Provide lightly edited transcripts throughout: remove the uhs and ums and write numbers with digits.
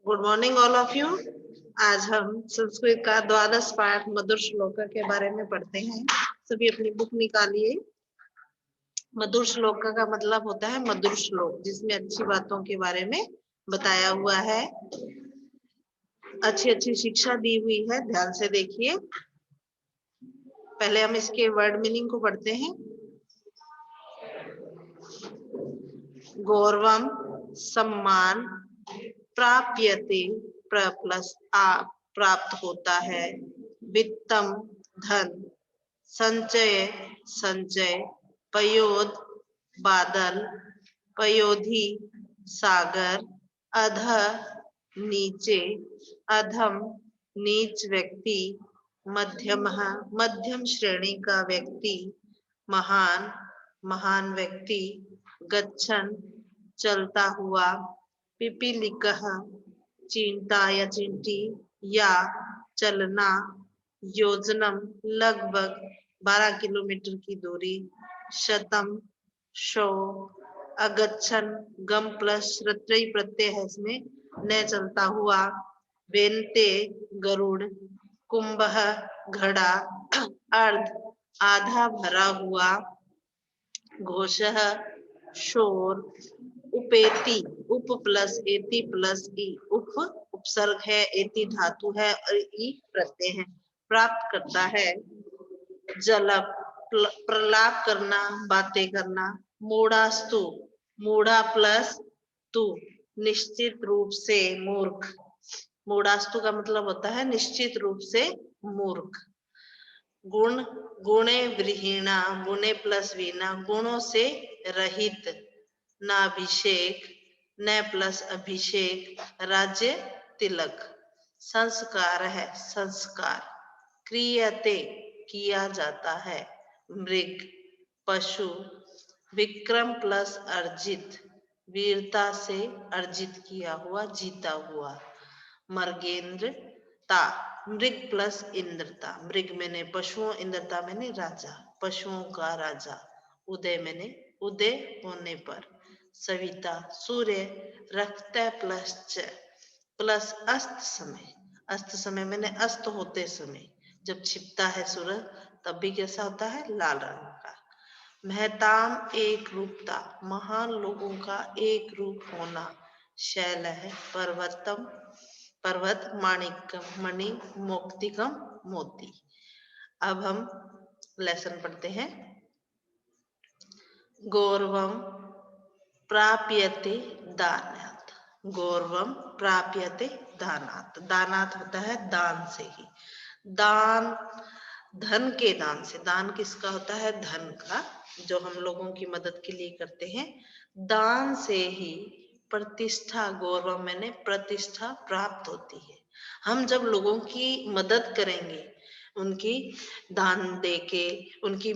Good morning all of you. आज हम संस्कृत का द्वादश पाठ मधुर श्लोक के बारे में पढ़ते हैं। सभी अपनी बुक निकालिए। मधुर श्लोक का मतलब होता है मधुर श्लोक, जिसमें अच्छी बातों के बारे में बताया हुआ है, अच्छी अच्छी शिक्षा दी हुई है। ध्यान से देखिए। पहले हम इसके वर्ड मीनिंग को पढ़ते हैं। गौरवम सम्मान, प्राप्यते प्लस आ प्राप्त होता है, वित्तम धन, संचय संचय, पयोद बादल, पयोधि सागर, अध नीचे, अधम नीच व्यक्ति, मध्यम मध्यम श्रेणी का व्यक्ति, महान महान व्यक्ति, गच्छन चलता हुआ, पिपीलिकः चींटा या चींटी, या चलना, योजनम लगभग 12 किलोमीटर की दूरी, शतम 100, अगच्छन गम प्लस रत्रयी प्रत्यय है इसमें, न चलता हुआ, वेन्ते गरुड़, कुंभः घड़ा, अर्ध आधा भरा हुआ, घोषः शोर, उपेति उप प्लस एति प्लस ई, उप उपसर्ग है, एति धातु है और ई प्रत्यय है, प्राप्त करता है। जलप प्रलाप करना, बातें करना, मूढ़ास्तु मूढ़ा प्लस तू, निश्चित रूप से मूर्ख। मूढ़ास्तु का मतलब होता है निश्चित रूप से मूर्ख। गुण गुणे विहीणा, गुणे प्लस वीणा, गुणों से रहित, नाभिषेक, न प्लस अभिषेक, राज्य तिलक। संस्कार है संस्कार, क्रियते किया जाता है, मृग पशु, विक्रम प्लस अर्जित, वीरता से अर्जित किया हुआ, जीता हुआ, मर्गेंद्र ता, मृग प्लस इंद्रता, मृग मैंने पशुओं, इंद्रता मैंने राजा, पशुओं का राजा, उदय मैंने उदय होने पर, सविता सूर्य, रखता प्लस च प्लस अस्त समय, अस्त समय मैंने अस्त होते समय, जब छिपता है सूरज तब भी कैसा होता है, लाल रंग का। महताम एक रूपता, महान लोगों का एक रूप होना, शैल है पर्वतम पर्वत, माणिक्यम मणि, मोक्तिकम मोती। अब हम लेसन पढ़ते हैं। गौरवम प्राप्यते दानात्, गौरवम प्राप्यते दानात्, दानात् होता है दान से ही, दान धन के दान से, दान किसका होता है, धन का, जो हम लोगों की मदद के लिए करते हैं, दान से ही प्रतिष्ठा, गौरव मैंने प्रतिष्ठा प्राप्त होती है। हम जब लोगों की मदद करेंगे, उनकी दान देके, उनकी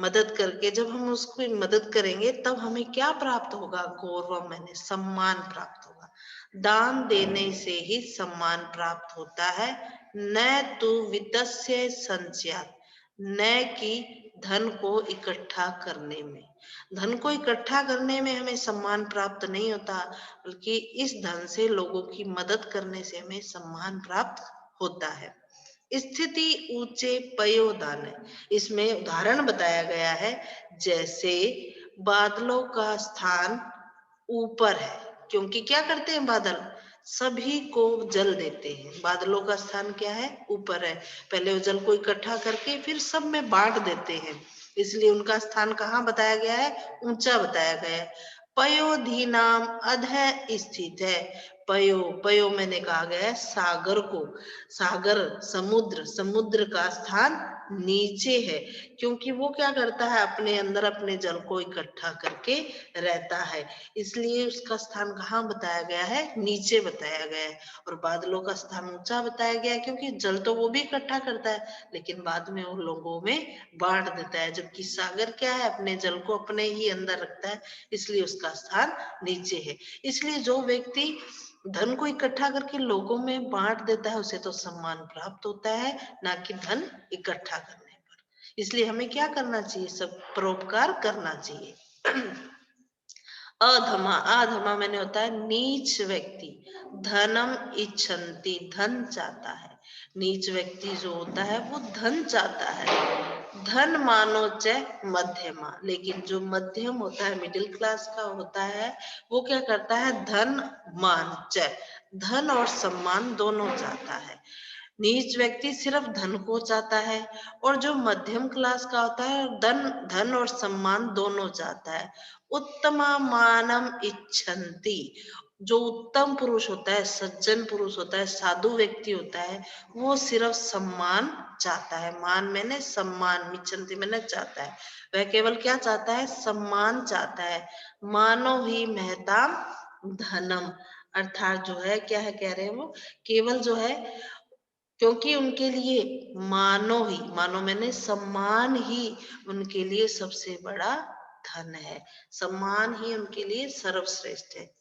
मदद करके, जब हम उसकी मदद करेंगे तब हमें क्या प्राप्त होगा, गौरव मैंने सम्मान प्राप्त होगा। दान देने से ही सम्मान प्राप्त होता है, न तो वित्तस्य संचयात्, न कि धन को इकट्ठा करने में। धन को इकट्ठा करने में हमें सम्मान प्राप्त नहीं होता, बल्कि इस धन से लोगों की मदद करने से हमें सम्मान प्राप्त होता है। स्थिति ऊंचे पयोदान है, इसमें उदाहरण बताया गया है, जैसे बादलों का स्थान ऊपर है, क्योंकि क्या करते हैं बादल, सभी को जल देते हैं। बादलों का स्थान क्या है, ऊपर है, पहले वो जल को इकट्ठा करके फिर सब में बांट देते हैं, इसलिए उनका स्थान कहाँ बताया गया है, ऊंचा बताया गया है। पयोधि नाम अध स्थित है, पयो पयो मैंने कहा गया है सागर को, सागर समुद्र, समुद्र का स्थान नीचे है, क्योंकि वो क्या करता है, अपने अंदर अपने जल को इकट्ठा करके रहता है, इसलिए उसका स्थान कहाँ बताया गया है, नीचे बताया गया है। और बादलों का स्थान ऊंचा बताया गया है, क्योंकि जल तो वो भी इकट्ठा करता है, लेकिन बाद में वो लोगों में बांट देता है, जबकि सागर क्या है, अपने जल को अपने ही अंदर रखता है, इसलिए उसका स्थान नीचे है। इसलिए जो व्यक्ति धन को इकट्ठा करके लोगों में बांट देता है, उसे तो सम्मान प्राप्त होता है, ना कि धन इकट्ठा करने पर। इसलिए हमें क्या करना चाहिए, सब परोपकार करना चाहिए। अधमा, अधमा मैंने होता है नीच व्यक्ति। धनम इच्छन्ति, धन चाहता है। नीच व्यक्ति जो होता है वो धन चाहता है। धन मानो च मध्यमा, लेकिन जो मध्यम होता है, मिडिल क्लास का होता है, वो क्या करता है, धन मान च, धन और सम्मान दोनों चाहता है। नीच व्यक्ति सिर्फ धन को चाहता है, और जो मध्यम क्लास का होता है धन धन और सम्मान दोनों चाहता है। उत्तमा मानम इच्छन्ति, जो उत्तम पुरुष होता है, सज्जन पुरुष होता है, साधु व्यक्ति होता है, वो सिर्फ सम्मान चाहता है। मान मैंने सम्मान, इच्छन्ति मैंने चाहता है। वह केवल क्या चाहता है, सम्मान चाहता है। मानो ही महता धनम, अर्थात जो है क्या है कह रहे हैं वो, केवल जो है, क्योंकि उनके लिए मानो ही, मानो मैंने सम्मान ही उनके लिए सबसे बड़ा धन है। सम्मान ही उनके लिए सर्वश्रेष्ठ है।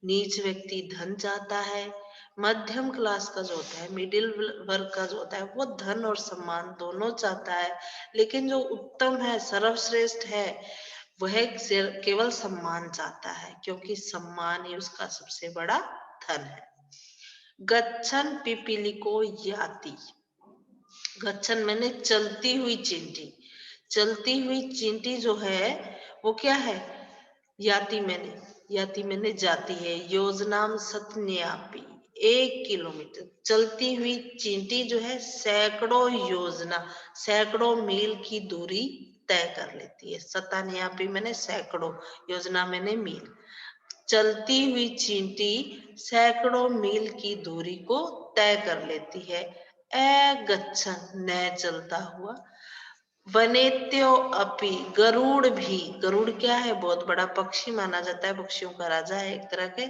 नीच व्यक्ति धन चाहता है, मध्यम क्लास का जो होता है, मिडिल वर्ग का जो होता है, वो धन और सम्मान दोनों चाहता है। लेकिन जो उत्तम है, सर्वश्रेष्ठ है, वह केवल सम्मान चाहता है, क्योंकि सम्मान ही उसका सबसे बड़ा धन है। गच्छन पिपीलिको याति, गच्छन मैंने चलती हुई चींटी। चलती हुई चींटी जो है वो क्या है, याति मैंने, याति मैंने जाती है। योजनाम सतन्यापी, 1 किलोमीटर। चलती हुई चींटी जो है सैकड़ों योजना, सैकड़ों मील की दूरी तय कर लेती है। सतन्यापी मैंने सैकड़ों, योजना मैंने मील। चलती हुई चींटी सैकड़ों मील की दूरी को तय कर लेती है। ए गच्छन, न चलता हुआ। वनेत्यो अपि, गरुड़ भी, गरुड़ क्या है, बहुत बड़ा पक्षी माना जाता है, पक्षियों का राजा है एक तरह के।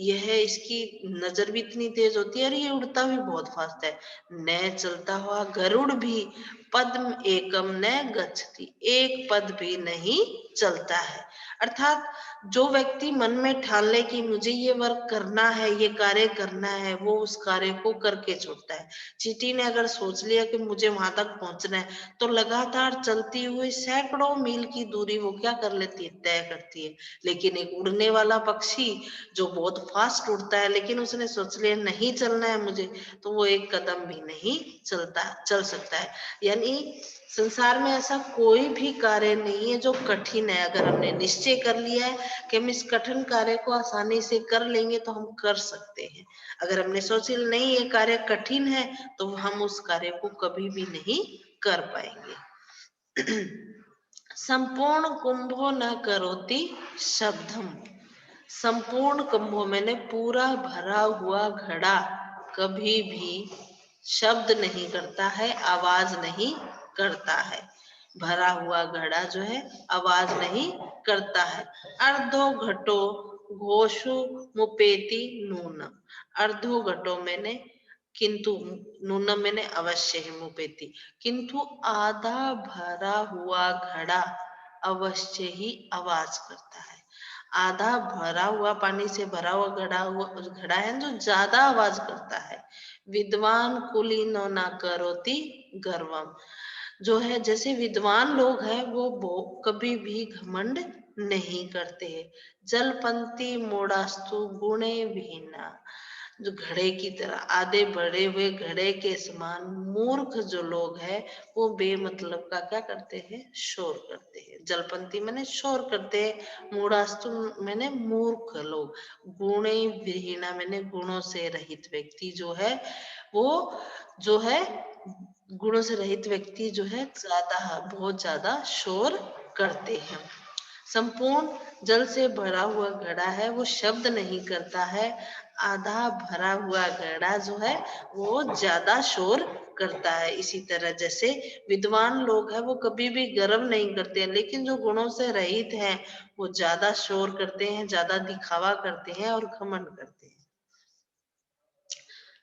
यह इसकी नजर भी इतनी तेज होती है और ये उड़ता भी बहुत फास्ट है। न चलता हुआ गरुड़ भी पद्म एकम न गच्छति, एक पद भी नहीं चलता है। अर्थात जो व्यक्ति मन में ठान ले कि मुझे ये वर्क करना है, ये कार्य करना है, वो उस कार्य को करके छोड़ता है। चींटी ने अगर सोच लिया कि मुझे वहां तक पहुंचना है, तो लगातार चलती हुई सैकड़ों मील की दूरी वो क्या कर लेती है, तय करती है। लेकिन एक उड़ने वाला पक्षी जो बहुत फास्ट उड़ता है, लेकिन उसने सोच लिया नहीं चलना है मुझे, तो वो एक कदम भी नहीं चल सकता है। यानी संसार में ऐसा कोई भी कार्य नहीं है जो कठिन है। अगर हमने निश्चय कर लिया है कि हम इस कठिन कार्य को आसानी से कर लेंगे, तो हम कर सकते हैं। अगर हमने सोच लिया नहीं ये कार्य कठिन है, तो हम उस कार्य को कभी भी नहीं कर पाएंगे। संपूर्ण कुंभो न करोति शब्दम, संपूर्ण कुंभों मैंने पूरा भरा हुआ घड़ा कभी भी शब्द नहीं करता है, आवाज नहीं करता है। भरा हुआ घड़ा जो है आवाज नहीं करता है। अर्धो घटो घोषु मुपेति नूनम, अर्धो घटो मैंने, किंतु नूनम मैंने अवश्य है, मुपेति, किंतु आधा भरा हुआ घड़ा अवश्य ही आवाज करता है। आधा भरा हुआ, पानी से भरा हुआ घड़ा है जो ज्यादा आवाज करता है। विद्वान कुलीनो ना करोति गर्वम, जो है जैसे विद्वान लोग हैं वो कभी भी घमंड नहीं करते हैं। जलपंती मोड़ास्तु गुणे विहीना, जो घड़े की तरह, आधे बढ़े हुए घड़े के समान मूर्ख जो लोग हैं, वो बेमतलब का क्या करते हैं, शोर करते हैं। जलपंती मैंने शोर करते हैं, मूढ़ास्तु मैंने मूर्ख लोग, गुणे विहीना मैंने गुणों से रहित व्यक्ति जो है, वो जो है गुणों से रहित व्यक्ति जो है ज्यादा, बहुत ज्यादा शोर करते हैं। संपूर्ण जल से भरा हुआ घड़ा है वो शब्द नहीं करता है। आधा भरा हुआ घड़ा जो है वो ज्यादा शोर करता है। इसी तरह जैसे विद्वान लोग हैं वो कभी भी गर्व नहीं करते हैं, लेकिन जो गुणों से रहित हैं वो ज्यादा शोर करते हैं, ज्यादा दिखावा करते हैं और घमंड करते हैं।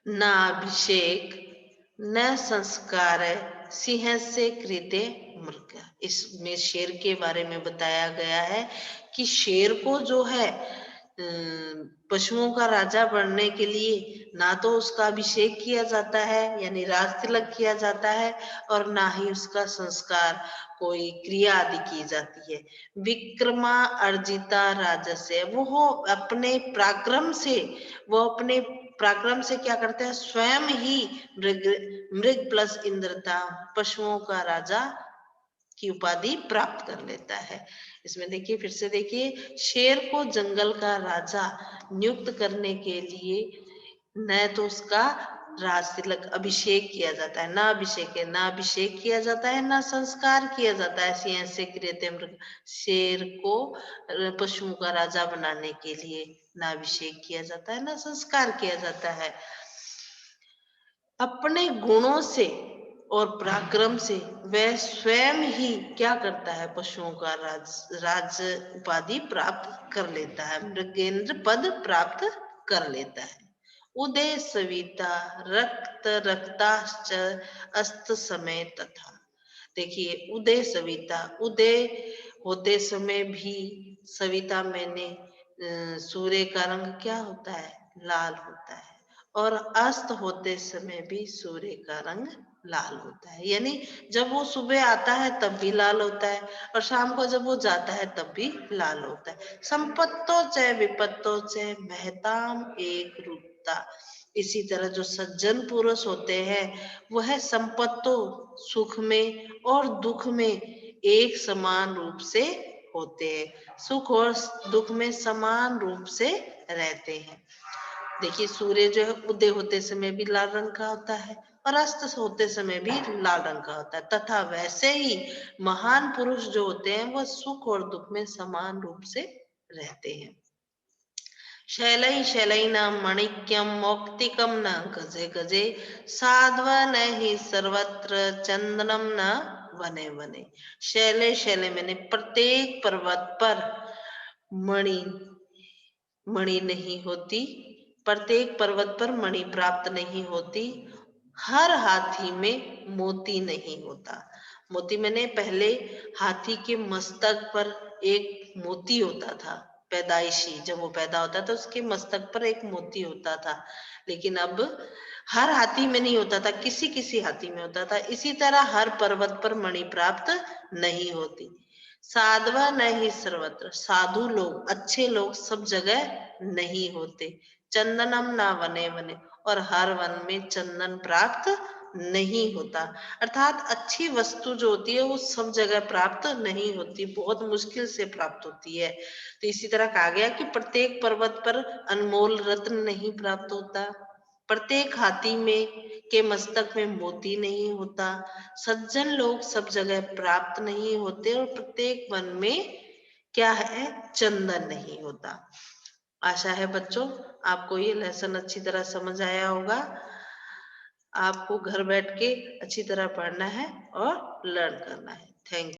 न अभिषेक न संस्कार सिंह से कृते मृग, इसमें शेर के बारे में बताया गया है कि शेर को जो है पशुओं का राजा बनने के लिए ना तो उसका अभिषेक किया जाता है यानी राज तिलक किया जाता है और ना ही उसका संस्कार कोई क्रिया आदि की जाती है। विक्रमा अर्जिता राजस्य, वो अपने पराक्रम से, वो अपने पराक्रम से क्या करते हैं, स्वयं ही मृग मृग प्लस इंद्रता, पशुओं का राजा की उपाधि प्राप्त कर लेता है। इसमें देखिए, फिर से देखिए, शेर को जंगल का राजा नियुक्त करने के लिए न तो उसका राज तिलक अभिषेक किया जाता है, ना अभिषेक किया जाता है, ना संस्कार किया जाता है। ऐसे ऐसे कृत्य मृग शेर को पशुओं का राजा बनाने के लिए ना अभिषेक किया जाता है, ना संस्कार किया जाता है। अपने गुणों से और पराक्रम से वह स्वयं ही क्या करता है, पशुओं का राज उपाधि प्राप्त कर लेता है, मृगेंद्र पद प्राप्त कर लेता है। उदय सविता रक्त रक्ताश्च अस्त समय तथा। देखिए, उदय सविता, उदय होते समय भी सविता मैंने सूर्य का रंग क्या होता है, लाल होता है, और अस्त होते समय भी सूर्य का रंग लाल होता है। यानी जब वो सुबह आता है तब भी लाल होता है और शाम को जब वो जाता है तब भी लाल होता है। संपत्तो च विपत्तो च महताम एक रूपता। इसी तरह जो सज्जन पुरुष होते हैं वह संपत्तो, सुख में और दुख में एक समान रूप से होते हैं, सुख और दुख में समान रूप से रहते हैं। देखिए, सूर्य जो है उदय होते समय भी लाल रंग का होता है और अस्त होते समय भी लाल रंग का होता है, तथा वैसे ही महान पुरुष जो होते हैं वह सुख और दुख में समान रूप से रहते हैं। शैलै शैलैनां मणिक्यं मौक्तिकं न गजे गजे साध्व न हि सर्वत्र चंदनम न वने वने। शैले शैले मैंने प्रत्येक पर्वत पर मणि मणि नहीं होती, प्रत्येक पर्वत पर मणि प्राप्त नहीं होती, हर हाथी में मोती नहीं होता। मोती मैंने पहले हाथी के मस्तक पर एक मोती होता था, पैदाइशी, जब वो पैदा होता था उसके मस्तक पर एक मोती होता था, लेकिन अब हर हाथी में नहीं होता था, किसी किसी हाथी में होता था। इसी तरह हर पर्वत पर मणि प्राप्त नहीं होती। साधवा न ही सर्वत्र, साधु लोग, अच्छे लोग सब जगह नहीं होते। चंदनम ना वने वने, और हर वन में चंदन प्राप्त नहीं होता। अर्थात अच्छी वस्तु जो होती है वो सब जगह प्राप्त नहीं होती, बहुत मुश्किल से प्राप्त होती है। तो इसी तरह कहा गया कि प्रत्येक पर्वत पर अनमोल रत्न नहीं प्राप्त होता, प्रत्येक हाथी में के मस्तक में मोती नहीं होता, सज्जन लोग सब जगह प्राप्त नहीं होते, और प्रत्येक वन में क्या है, चंदन नहीं होता। आशा है बच्चों आपको ये लेसन अच्छी तरह समझ आया होगा। आपको घर बैठ के अच्छी तरह पढ़ना है और लर्न करना है। Thank you.